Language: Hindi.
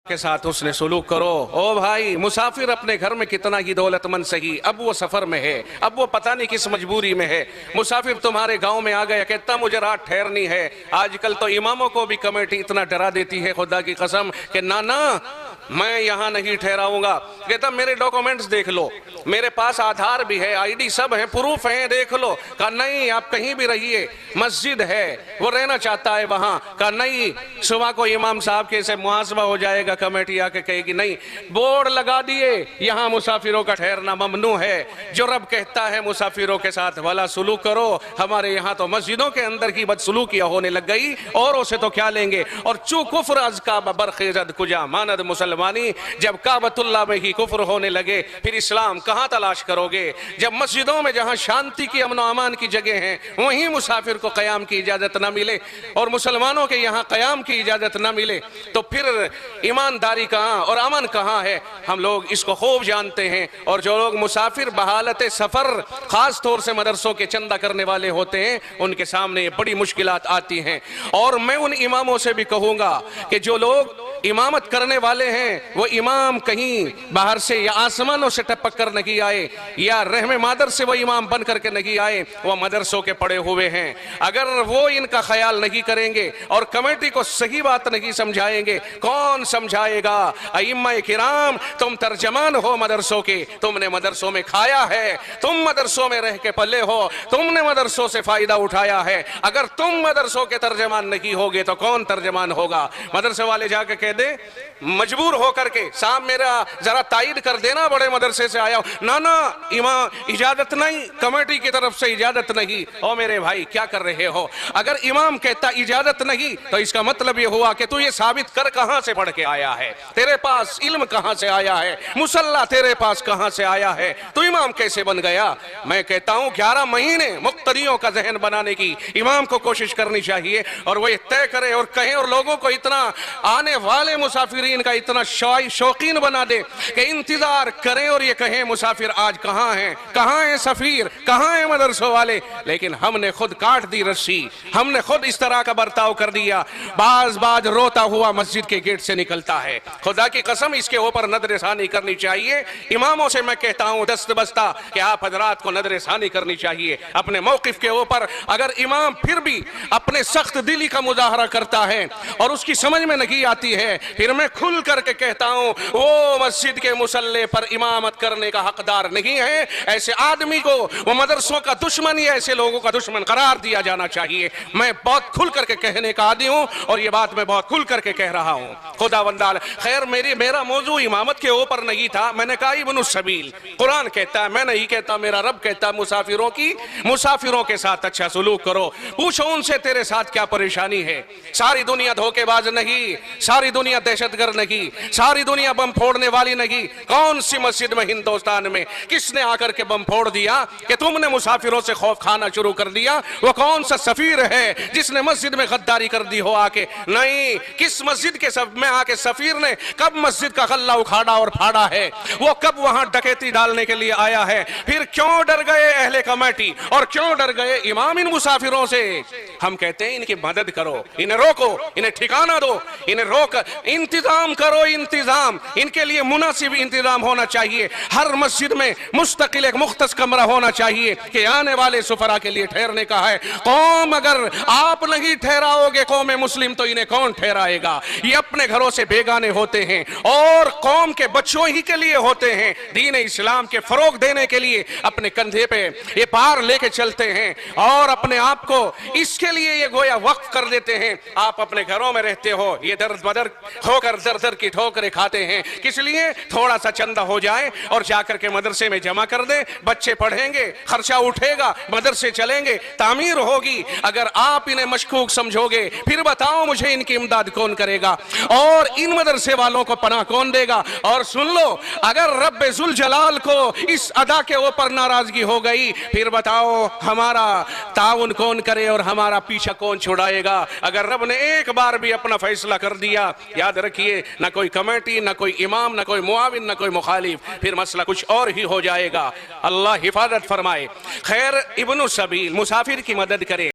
के साथ उसने सुलूक करो। ओ भाई, मुसाफिर अपने घर में कितना ही दौलतमंद सही, अब वो सफर में है, अब वो पता नहीं किस मजबूरी में है। मुसाफिर तुम्हारे गांव में आ गया, कहता मुझे रात ठहरनी है। आजकल तो इमामों को भी कमेटी इतना डरा देती है, खुदा की कसम, कि ना ना मैं यहाँ नहीं ठहराऊंगा। कहता मेरे डॉक्यूमेंट्स देख लो, मेरे पास आधार भी है, आईडी सब है, प्रूफ है, देख लो। कहा नहीं, आप कहीं भी रहिए, मस्जिद है, वो रहना चाहता है वहां। कहा नहीं, सुबह को इमाम साहब के से मुहासबा हो जाएगा, कमेटी आके कहेगी नहीं। बोर्ड लगा दिए, यहाँ मुसाफिरों का ठहरना ममनू है। जो रब कहता है मुसाफिरों के साथ भला सुलूक करो, हमारे यहाँ तो मस्जिदों के अंदर की बदसलूकियां होने लग गई, औरों से तो क्या लेंगे। और चू कुफ्र अज का बरखेजद कुजा मानद मुसलमानी, जब काबतुल्लाह में ही कुफ्र होने लगे फिर इस्लाम कहाँ तलाश करोगे। जब मस्जिदों में जहाँ शांति की अमन अमान की जगह है वहीं मुसाफिर को कयाम की इजाजत न मिले और मुसलमानों के यहाँ कयाम की इजाजत न मिले, तो फिर ईमानदारी कहाँ और अमन कहाँ है। हम लोग इसको खूब जानते हैं। और जो लोग मुसाफिर बहालत सफर खास तौर से मदरसों के चंदा करने वाले होते हैं, उनके सामने बड़ी मुश्किलात आती हैं। और मैं उन इमामों से भी कहूंगा कि जो लोग इमामत करने वाले हैं, वो इमाम कहीं बाहर से या आसमानों से टपक कर नहीं आए या रहमे मादर से वो इमाम बन करके नहीं आए, वो मदरसों के पड़े हुए हैं। अगर वो इनका ख्याल नहीं करेंगे और कमेटी को सही बात नहीं समझाएंगे, कौन समझाएगा। अइम्मा किराम, तुम तर्जमान हो मदरसों के, तुमने मदरसों में खाया है, तुम मदरसों में रह के पले हो, तुमने मदरसों से फायदा उठाया है। अगर तुम मदरसों के तर्जमान नहीं होगे तो कौन तर्जमान होगा। मदरसे वाले जाके कह दे मजबूर होकर के, साहब मेरा जरा तायद कर देना, बड़े मदरसे से आया हूं। ना ना इमाम इजाजत नहीं, कमेटी की तरफ से इजाजत नहीं। ओ मेरे भाई क्या कर रहे हो। अगर इमाम कहता इजाजत नहीं तो इसका मतलब यह हुआ कि तू ये साबित कर कहां से पढ़ के आया है, तेरे पास इल्म कहां से आया है, मुसल्ला तेरे पास कहां से आया है, तू इमाम कैसे बन गया। मैं कहता हूं 11 महीने मुक्तदियों का जहन बनाने की इमाम को कोशिश करनी चाहिए और वो ये तय करे और कहे और लोगों को इतना आने वाले मुसाफिरीन का इतना शौकीन बना दे कि इंतजार करें और ये कहें मुसाफिर आज कहां हैं, कहां है सफीर, कहां है मदरसों वाले। लेकिन हमने खुद काट दी रस्सी, हमने खुद इस तरह का बर्ताव कर दिया। बाज रोता हुआ मस्जिद के गेट से निकलता है। खुदा की कसम इसके ऊपर नजरसानी करनी चाहिए। इमामों से मैं कहता हूं दस्त बस्ता कि आप हजरात को नजरसानी करनी चाहिए अपने मौकिफ के ऊपर। अगर इमाम फिर भी अपने सख्त दिली का मुजाहरा करता है और उसकी समझ में नहीं आती है, फिर मैं खुल करके कहता हूं वो मस्जिद के मुसल्ले पर इमामत करने का हकदार नहीं है। ऐसे आदमी को वो मदरसों का दुश्मन या ऐसे लोगों का दुश्मन करार दिया जाना चाहिए। मैं बहुत खुल करके कहने का आदी हूं और ये बात मैं बहुत खुल करके कह रहा हूं। खुदा बंदाल खैर, मेरा मौजू इमामत के ऊपर नहीं था। मैंने कहा इब्न सबील, कुरान कहता है, मैं नहीं कहता, मेरा रब कहता है मुसाफिरों के साथ अच्छा सुलूक करो। पूछो उनसे तेरे साथ क्या परेशानी है। सारी दुनिया धोखेबाज नहीं, सारी दुनिया दहशतगर्द नहीं, सारी दुनिया बम फोड़ने वाली नहीं। कौन सी मस्जिद में हिंदुस्तान में किसने आकर के बम फोड़ दिया कि तुमने मुसाफिरों से खौफ खाना शुरू कर दिया। वो कौन सा सफीर है जिसने मस्जिद में गद्दारी कर दी हो आके। नहीं, किस मस्जिद के सब में आके सफीर ने कब मस्जिद का गल्ला उखाड़ा और फाड़ा है, वो कब वहां डकैती डालने के लिए आया है। फिर क्यों डर गए अहले कमेटी और क्यों डर गए इमाम इन मुसाफिरों से। हम कहते हैं इनकी मदद करो, इन्हें रोको, इन्हें ठिकाना दो, इन्हें रोक इंतजाम करो। इंतजाम इनके लिए मुनासिब इंतजाम होना चाहिए। हर मस्जिद में मुस्तकिल एक मुख्तस कमरा होना चाहिए कि आने वाले सुफरा के लिए ठहरने का है। कौम अगर आप नहीं ठहराओगे कौम मुस्लिम, तो इन्हें कौन ठहराएगा। ये अपने घरों से बेगाने होते हैं और कौम के बच्चों ही के लिए होते हैं। दीन इस्लाम के फरोग देने के लिए अपने कंधे पे ये पार लेके चलते हैं और अपने आप को इसके लिए ये गोया वक्फ कर देते हैं। आप अपने घरों में रहते हो, ये दर बदर होकर दर दर की ठोकरें खाते हैं। किस लिए? थोड़ा सा चंदा हो जाए और जाकर के मदरसे में जमा कर दे, बच्चे पढ़ेंगे, खर्चा उठेगा, मदरसे चलेंगे, तामीर होगी। अगर आप इन्हें मशकूक समझोगे, फिर बताओ मुझे इनकी इमदाद कौन करेगा और इन मदरसे वालों को पनाह कौन देगा। और सुन लो, अगर रब्बे जुल जलाल को इस अदा के ऊपर नाराजगी हो गई, फिर बताओ हमारा ताउन कौन करे और हमारा पीछा कौन छुड़ाएगा। अगर रब ने एक बार भी अपना फैसला कर दिया, याद रखिए, ना कोई कमेटी, ना कोई इमाम, ना कोई मुआविन, ना कोई मुखालिफ, फिर मसला कुछ और ही हो जाएगा। अल्लाह हिफाजत फरमाए। खैर, इब्न सबील मुसाफिर की मदद करे।